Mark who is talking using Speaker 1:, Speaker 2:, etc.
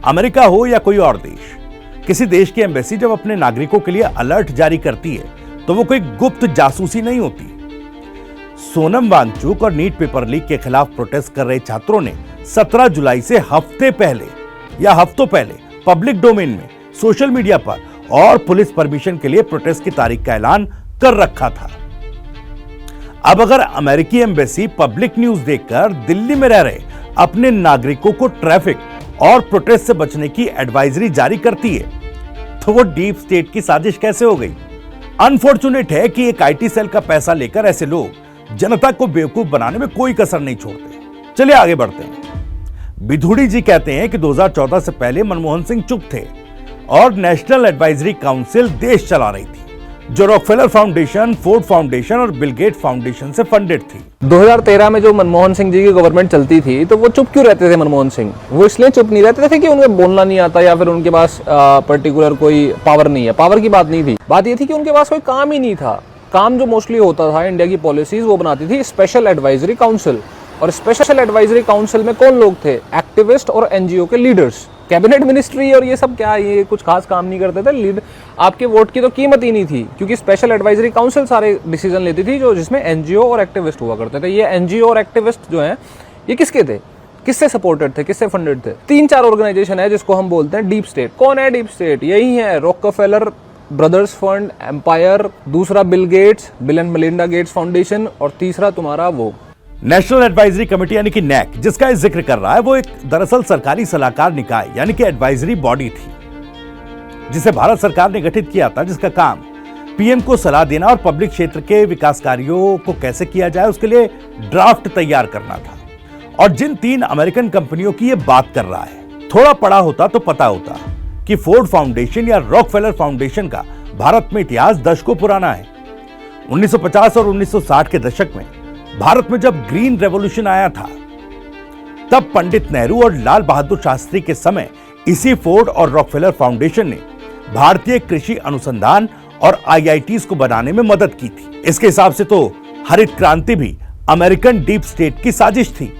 Speaker 1: America हो या कोई और देश, किसी देश की एम्बेसी जब अपने नागरिकों के लिए अलर्ट जारी करती है तो वो कोई गुप्त जासूसी नहीं होती। सोनम वांगचुक और नीट पेपर लीक के खिलाफ प्रोटेस्ट कर रहे छात्रों ने 17 जुलाई से हफ्तों पहले पब्लिक डोमेन में, सोशल मीडिया पर और पुलिस परमिशन के लिए प्रोटेस्ट की तारीख का ऐलान कर रखा था। अब अगर अमेरिकी एम्बेसी पब्लिक न्यूज देखकर दिल्ली में रह रहे अपने नागरिकों को ट्रैफिक और प्रोटेस्ट से बचने की एडवाइजरी जारी करती है तो वो डीप स्टेट की साजिश कैसे हो गई? अनफॉर्चुनेट है कि एक आईटी सेल का पैसा लेकर ऐसे लोग जनता को बेवकूफ बनाने में कोई कसर नहीं छोड़ते। चलिए आगे बढ़ते हैं। बिधुड़ी जी कहते हैं कि 2014 से पहले मनमोहन सिंह चुप थे और नेशनल एडवाइजरी काउंसिल देश चला रही थी, जो रॉकफेलर फाउंडेशन, फोर्ड फाउंडेशन और बिल गेट फाउंडेशन से फंडेड थी।
Speaker 2: 2013 में जो मनमोहन सिंह जी की गवर्नमेंट चलती थी तो वो चुप क्यों रहते थे? मनमोहन सिंह वो इसलिए चुप नहीं रहते थे कि उन्हें बोलना नहीं आता या फिर उनके पास पर्टिकुलर कोई पावर नहीं है। पावर की बात नहीं थी, बात ये थी कि उनके पास कोई काम ही नहीं था। काम जो मोस्टली होता था, इंडिया की पॉलिसीज वो बनाती थी स्पेशल एडवाइजरी काउंसिल। और स्पेशल एडवाइजरी काउंसिल में कौन लोग थे? एक्टिविस्ट और एनजीओ के लीडर्स। कैबिनेट मिनिस्ट्री और ये सब क्या, ये कुछ खास काम नहीं करते थे। लीड आपके वोट की तो कीमत ही नहीं थी, क्योंकि स्पेशल एडवाइजरी काउंसिल सारे डिसीजन लेती थी जो जिसमें एनजीओ और एक्टिविस्ट हुआ करते थे। ये एनजीओ और एक्टिविस्ट जो हैं ये किसके थे, किससे सपोर्टेड थे, किससे फंडेड थे? 3-4 ऑर्गेनाइजेशन है जिसको हम बोलते हैं डीप स्टेट। कौन है डीप स्टेट? यही है रॉकफेलर ब्रदर्स फंड, एम्पायर, दूसरा Bill Gates, bill and Melinda Gates foundation, और तीसरा तुम्हारा वो
Speaker 1: नेशनल एडवाइजरी कमेटी यानी कि नैक, जिसका इस जिक्र कर रहा है, वो एक दरअसल सरकारी सलाहकार निकाय यानी कि एडवाइजरी बॉडी थी, जिसे भारत सरकार ने गठित किया था, जिसका काम पीएम को सलाह देना और पब्लिक क्षेत्र के विकास कार्यों को कैसे किया जाए उसके लिए ड्राफ्ट तैयार करना था। और जिन 3 अमेरिकन कंपनियों की ये बात कर रहा है, थोड़ा पढ़ा होता तो पता होता कि फोर्ड फाउंडेशन या रॉकफेलर फाउंडेशन का भारत में इतिहास दशकों पुराना है। 1950 और 1960 के दशक में भारत में जब ग्रीन रेवोल्यूशन आया था, तब पंडित नेहरू और लाल बहादुर शास्त्री के समय इसी फोर्ड और रॉकफेलर फाउंडेशन ने भारतीय कृषि अनुसंधान और आईआईटीज को बनाने में मदद की थी। इसके हिसाब से तो हरित क्रांति भी अमेरिकन डीप स्टेट की साजिश थी।